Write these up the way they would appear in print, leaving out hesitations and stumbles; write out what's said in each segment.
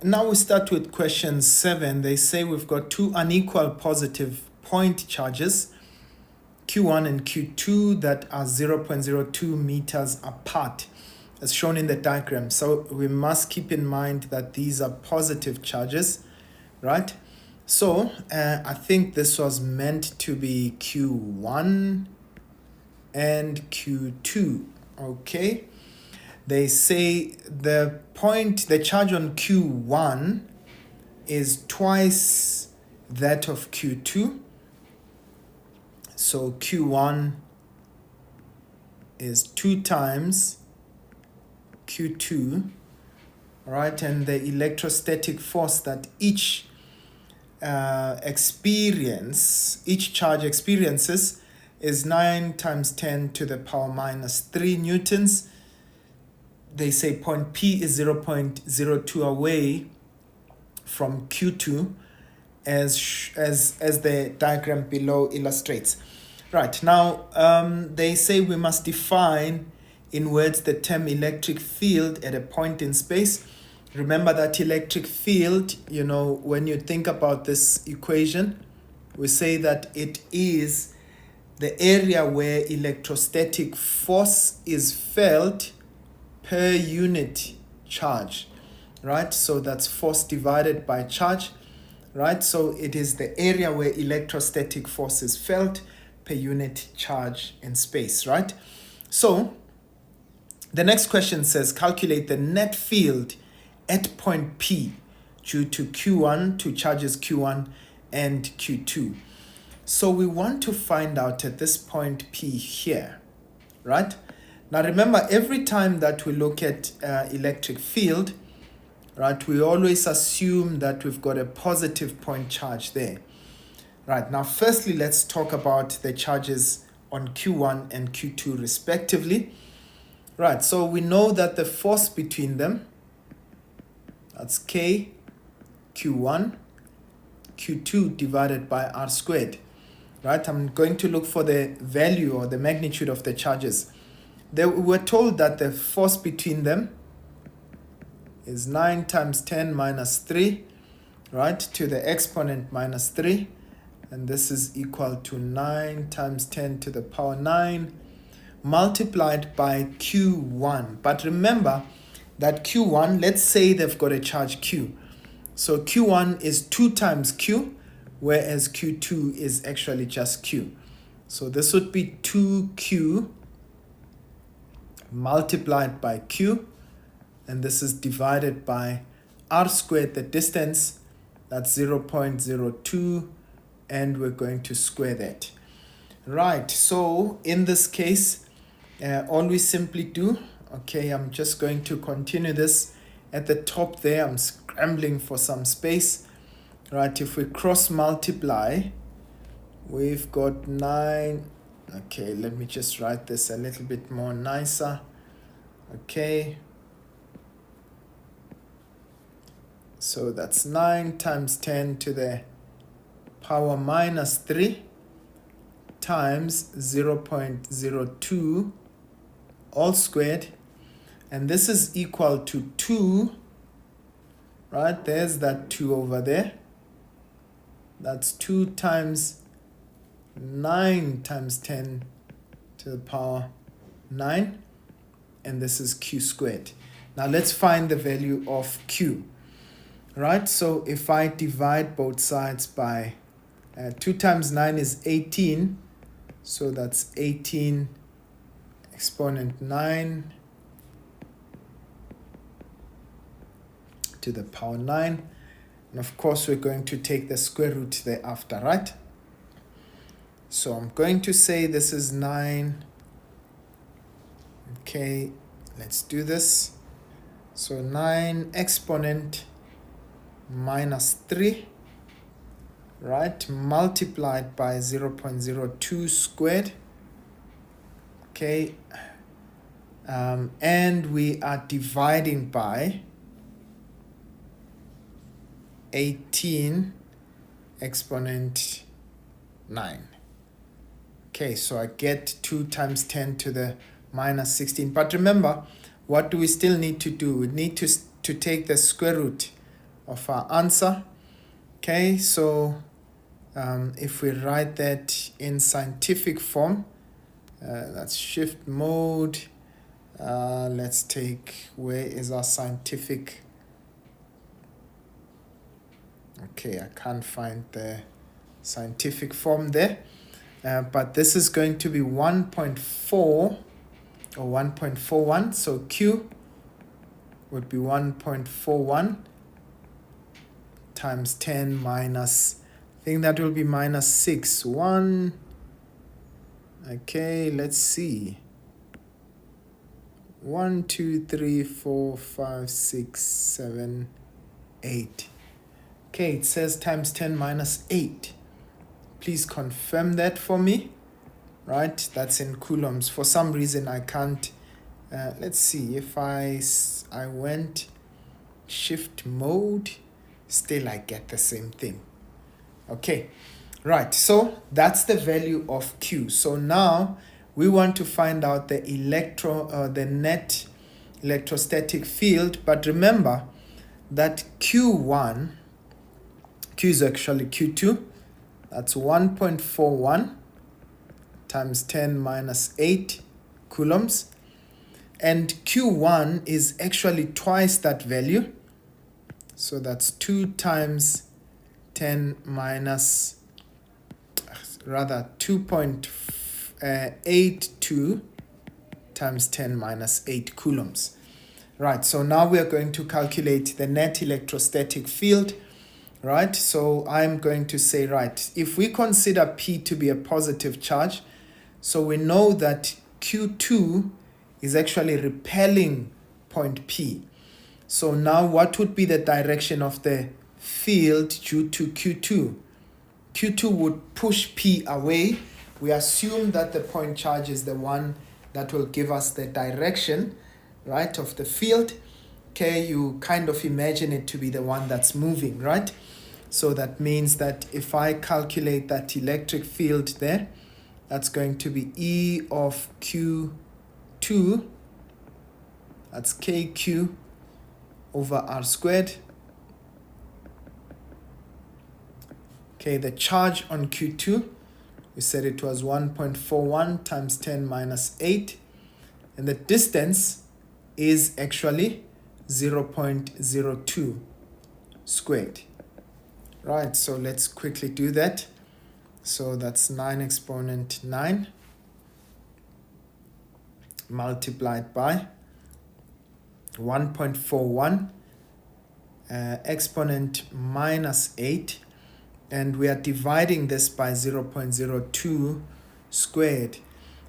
Now we start with question 7. They say we've got two unequal positive point charges, Q1 and Q2, that are 0.02 meters apart, as shown in the diagram. So we must keep in mind that these are positive charges, right? So I think this was meant to be Q1 and Q2, okay? They say the charge on Q1 is twice that of Q2. So Q1 is 2 times Q2, right? And the electrostatic force that each charge experiences is 9 times 10 to the power minus 3 newtons. They say point P is 0.02 away from Q2, as the diagram below illustrates. Right, now they say we must define in words the term electric field at a point in space. Remember that electric field, when you think about this equation, we say that it is the area where electrostatic force is felt per unit charge, right? So that's force divided by charge, right? So it is the area where electrostatic force is felt per unit charge in space, right? So the next question says calculate the net field at point P due to Q1, to charges Q1 and Q2. So we want to find out at this point P here, right? Now remember, every time that we look at electric field, right, we always assume that we've got a positive point charge there. Right, now firstly, let's talk about the charges on Q1 and Q2 respectively. Right, so we know that the force between them, that's K, Q1, Q2 divided by R squared. Right, I'm going to look for the value or the magnitude of the charges. We're told that the force between them is 9 times 10 minus 3, right, to the exponent minus 3. And this is equal to 9 times 10 to the power 9 multiplied by Q1. But remember that Q1, let's say they've got a charge Q. So Q1 is 2 times Q, whereas Q2 is actually just Q. So this would be 2Q multiplied by Q, and this is divided by R squared, the distance, that's 0.02, and we're going to square that. Right, so in this case, all we simply do, okay, I'm just going to continue this at the top there. I'm scrambling for some space. Right, if we cross multiply, we've got 9. Okay, let me just write this a little bit more nicer. Okay, so that's 9 times 10 to the power minus 3 times 0.02 all squared, and this is equal to 2, right? There's that 2 over there. That's 2 times 9 times 10 to the power 9, and this is Q squared. Now let's find the value of Q, right? So if I divide both sides by 2 times 9 is 18, so that's 18 exponent 9 to the power 9. And of course, we're going to take the square root thereafter, right? So I'm going to say this is 9. Okay, let's do this. So 9 exponent minus 3, right, multiplied by 0.02 squared. Okay, and we are dividing by 18 exponent 9. Okay, so I get 2 times 10 to the minus 16. But remember, what do we still need to do? We need to take the square root of our answer. Okay, so if we write that in scientific form, that's shift mode. Let's take, where is our scientific? Okay, I can't find the scientific form there. But this is going to be 1.4 or 1.41. So Q would be 1.41 times 10 minus, I think that will be minus 6. 1. Okay, let's see. 1, 2, 3, 4, 5, 6, 7, 8. Okay, it says times 10 minus 8. Please confirm that for me. Right, that's in coulombs. For some reason I can't. Let's see, if I went shift mode, still I get the same thing. Okay, right, so that's the value of Q. So now we want to find out the the net electrostatic field, but remember that Q1, Q is actually Q2, that's 1.41 times 10 minus 8 coulombs, and Q1 is actually twice that value, so that's 2 times 10 minus, rather 2.82 times 10 minus 8 coulombs. Right, so now we are going to calculate the net electrostatic field. Right, so I'm going to say, right, if we consider P to be a positive charge, so we know that Q2 is actually repelling point P. So now what would be the direction of the field due to Q2? Q2 would push P away. We assume that the point charge is the one that will give us the direction, right, of the field. Okay, you kind of imagine it to be the one that's moving, right? So that means that if I calculate that electric field there, that's going to be E of Q2, that's KQ over R squared. Okay, the charge on Q2, we said it was 1.41 times 10 minus 8, and the distance is actually 0.02 squared. Right, so let's quickly do that. So that's 9 exponent 9 multiplied by 1.41 exponent minus 8, and we are dividing this by 0.02 squared,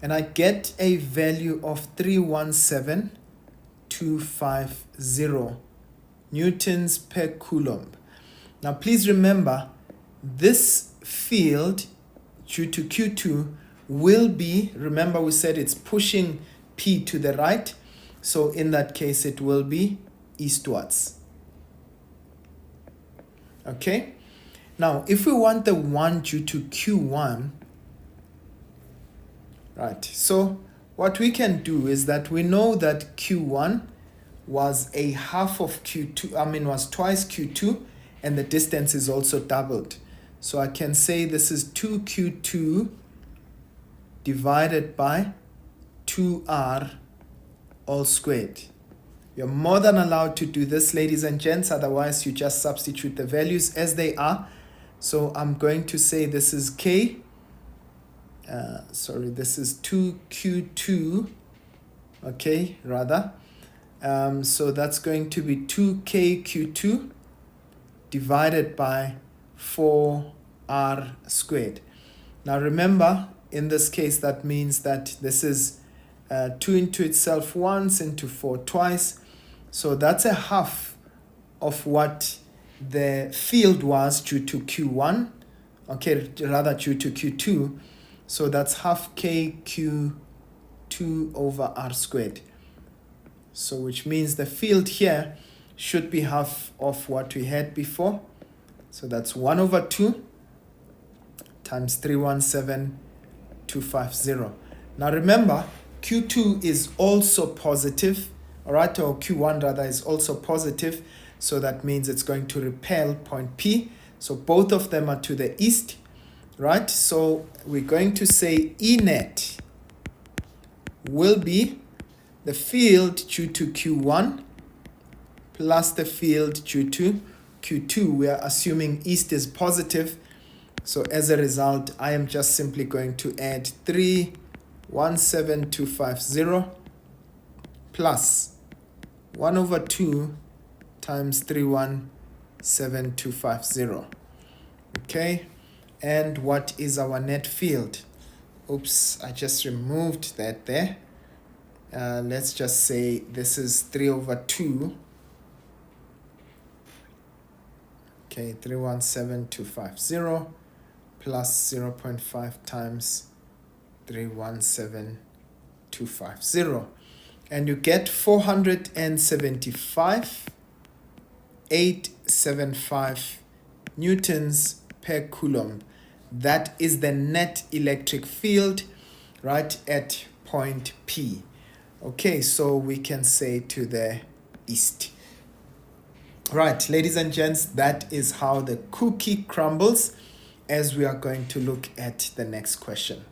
and I get a value of 317,250 newtons per coulomb. Now please remember, this field due to Q2 will be, remember we said it's pushing P to the right, so in that case it will be eastwards. Okay, now if we want the one due to Q1, right, so what we can do is that we know that Q1 was a half of Q2, was twice Q2, and the distance is also doubled. So I can say this is 2Q2 divided by 2R all squared. You're more than allowed to do this, ladies and gents, otherwise you just substitute the values as they are. So I'm going to say this is K, this is 2Q2, okay, rather. So that's going to be 2KQ2 divided by 4R squared. Now remember, in this case, that means that this is 2 into itself once, into 4 twice. So that's a half of what the field was due to Q1, okay, rather due to Q2. So that's half KQ2 over R squared. So which means the field here should be half of what we had before. So that's 1 over 2 times 317,250. Now remember, Q2 is also positive, all right, or Q1 rather is also positive. So that means it's going to repel point P. So both of them are to the east, right? So we're going to say E net will be the field due to Q1 plus the field due to Q2. We are assuming east is positive. So as a result, I am just simply going to add 317,250 plus 1 over 2 times 317,250. Okay, and what is our net field? Oops, I just removed that there. Let's just say this is 3 over 2. Okay, 317,250 plus 0.5 times 317,250. And you get 475,875 newtons per coulomb. That is the net electric field, right, at point P. Okay, so we can say to the east. Right, ladies and gents, that is how the cookie crumbles, as we are going to look at the next question.